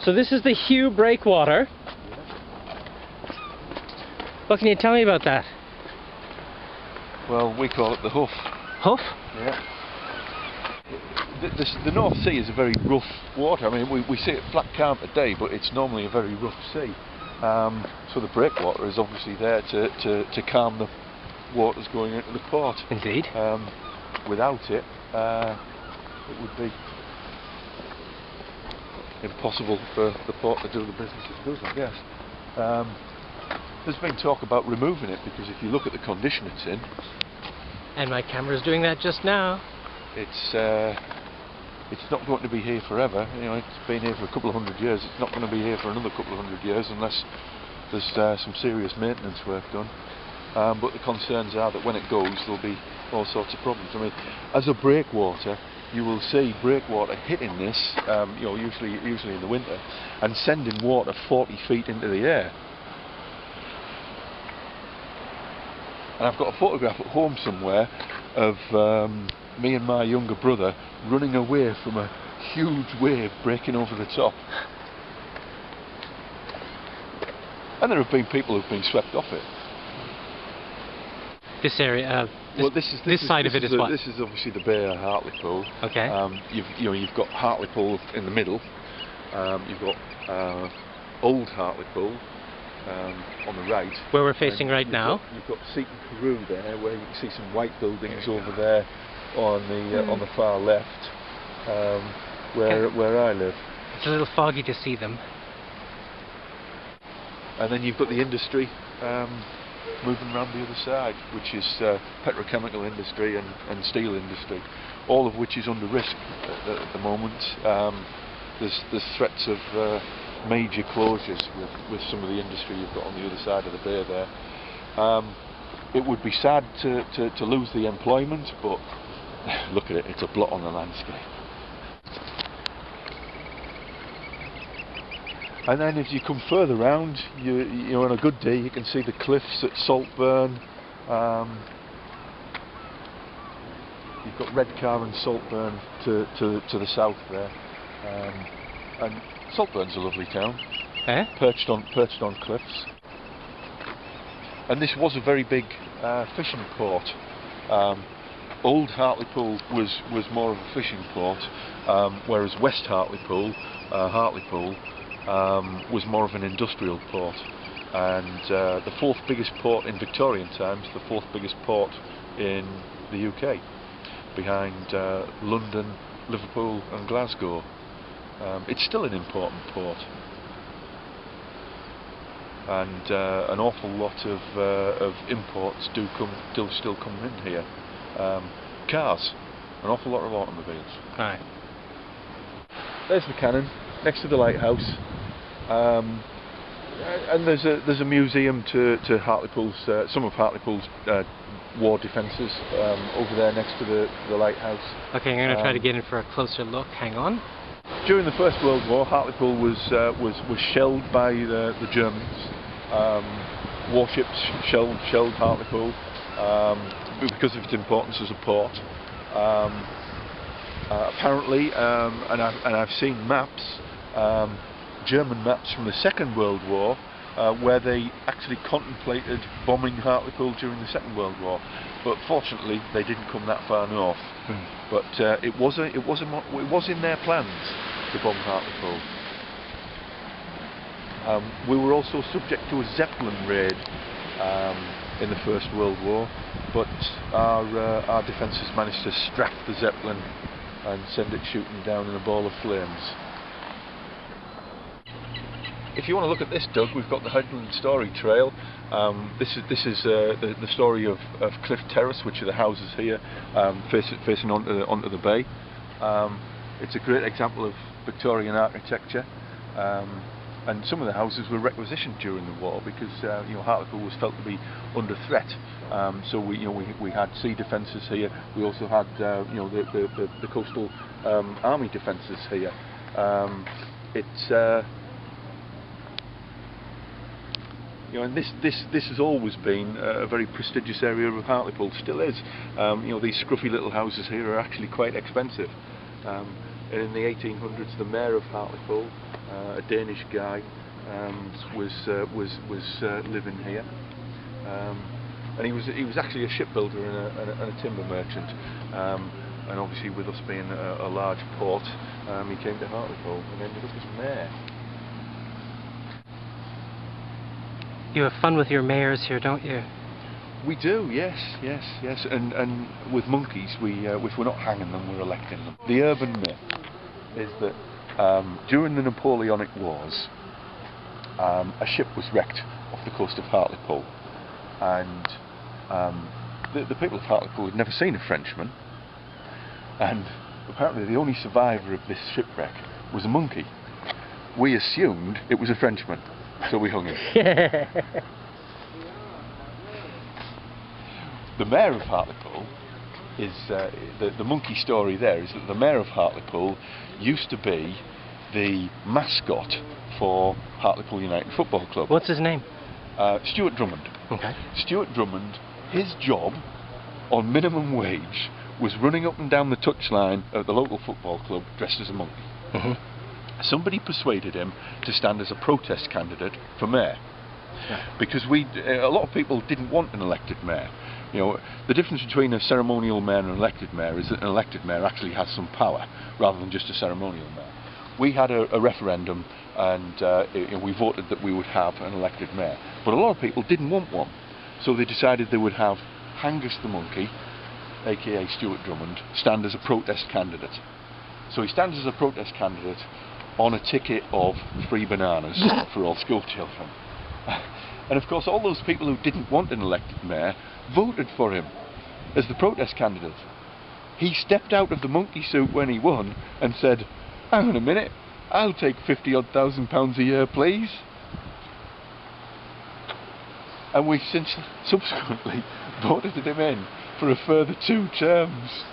So this is the Hugh breakwater. What can you tell me about that? Well, we call it the Huff. Huff? Yeah. The North Sea is a very rough water. I mean, we see it flat calm today, but it's normally a very rough sea. So the breakwater is obviously there to calm the waters going into the port. Indeed. Without it, it would be impossible for the port to do the business it does, I guess. There's been talk about removing it because if you look at the condition it's in, and my camera's doing that just now, it's not going to be here forever. You know, it's been here for a couple of hundred years. It's not going to be here for another couple of hundred years unless there's some serious maintenance work done. But the concerns are that when it goes, there'll be all sorts of problems. I mean, as a breakwater, you will see breakwater hitting this, you know, usually in the winter, and sending water 40 feet into the air. And I've got a photograph at home somewhere of me and my younger brother running away from a huge wave breaking over the top. And there have been people who've been swept off it. This area, this side of it is what? This is obviously the Bay of Hartlepool. Okay. You've got Hartlepool in the middle. You've got Old Hartlepool on the right. Where we're facing right now. You've got Seaton Carew there, where you can see some white buildings over there on the far left, where I live. It's a little foggy to see them. And then you've got the industry moving around the other side, which is petrochemical industry and steel industry, all of which is under risk at the moment. There's threats of major closures with some of the industry you've got on the other side of the bay there. It would be sad to lose the employment, but look at it, it's a blot on the landscape. And then if you come further round, you know, on a good day you can see the cliffs at Saltburn. You've got Redcar and Saltburn to the south there. And Saltburn's a lovely town, perched on cliffs. And this was a very big fishing port. Old Hartlepool was more of a fishing port, whereas West Hartlepool, was more of an industrial port. And the fourth biggest port in Victorian times, the fourth biggest port in the UK, behind London, Liverpool and Glasgow. It's still an important port, and an awful lot of imports still come in here. Cars, an awful lot of automobiles. Right. There's the cannon next to the lighthouse, and there's a museum to Hartlepool's some of Hartlepool's war defences over there next to the lighthouse. Okay, I'm going to try to get in for a closer look. Hang on. During the First World War, Hartlepool was shelled by the Germans. Warships shelled Hartlepool because of its importance as a port. Apparently, and I've seen maps, German maps from the Second World War, where they actually contemplated bombing Hartlepool during the Second World War, but fortunately they didn't come that far north. But it was in their plans to bomb Hartlepool. We were also subject to a Zeppelin raid in the First World War, but our defences managed to strap the Zeppelin and send it shooting down in a ball of flames. If you want to look at this, Doug, we've got the Headland Story Trail. This is the story of Cliff Terrace, which are the houses here facing onto the bay. It's a great example of Victorian architecture, and some of the houses were requisitioned during the war because Hartlepool was felt to be under threat. So we had sea defences here. We also had the coastal army defences here. And this has always been a very prestigious area of Hartlepool, still is. These scruffy little houses here are actually quite expensive. And in the 1800s, the mayor of Hartlepool a Danish guy, was living here, and he was actually a shipbuilder and a timber merchant. And obviously, with us being a large port, he came to Hartlepool and ended up as mayor. You have fun with your mayors here, don't you? We do, yes. And with monkeys, if we're not hanging them, we're electing them. The urban myth is that during the Napoleonic Wars, a ship was wrecked off the coast of Hartlepool, and the people of Hartlepool had never seen a Frenchman, and apparently the only survivor of this shipwreck was a monkey. We assumed it was a Frenchman, so we hung him. The mayor of Hartlepool is, the monkey story there is that the mayor of Hartlepool used to be the mascot for Hartlepool United Football Club. What's his name? Stuart Drummond. Okay. Stuart Drummond, his job on minimum wage was running up and down the touchline at the local football club dressed as a monkey. Mm-hmm. Somebody persuaded him to stand as a protest candidate for mayor. Yeah. Because a lot of people didn't want an elected mayor. You know, the difference between a ceremonial mayor and an elected mayor is that an elected mayor actually has some power rather than just a ceremonial mayor. We had a referendum, and we voted that we would have an elected mayor, but a lot of people didn't want one, so they decided they would have Angus the monkey, aka Stuart Drummond, stand as a protest candidate. So he stands as a protest candidate on a ticket of free bananas for all school children. And of course all those people who didn't want an elected mayor voted for him as the protest candidate. He stepped out of the monkey suit when he won and said, "Hang on a minute, I'll take £50,000 a year, please." And we since subsequently voted him in for a further 2 terms.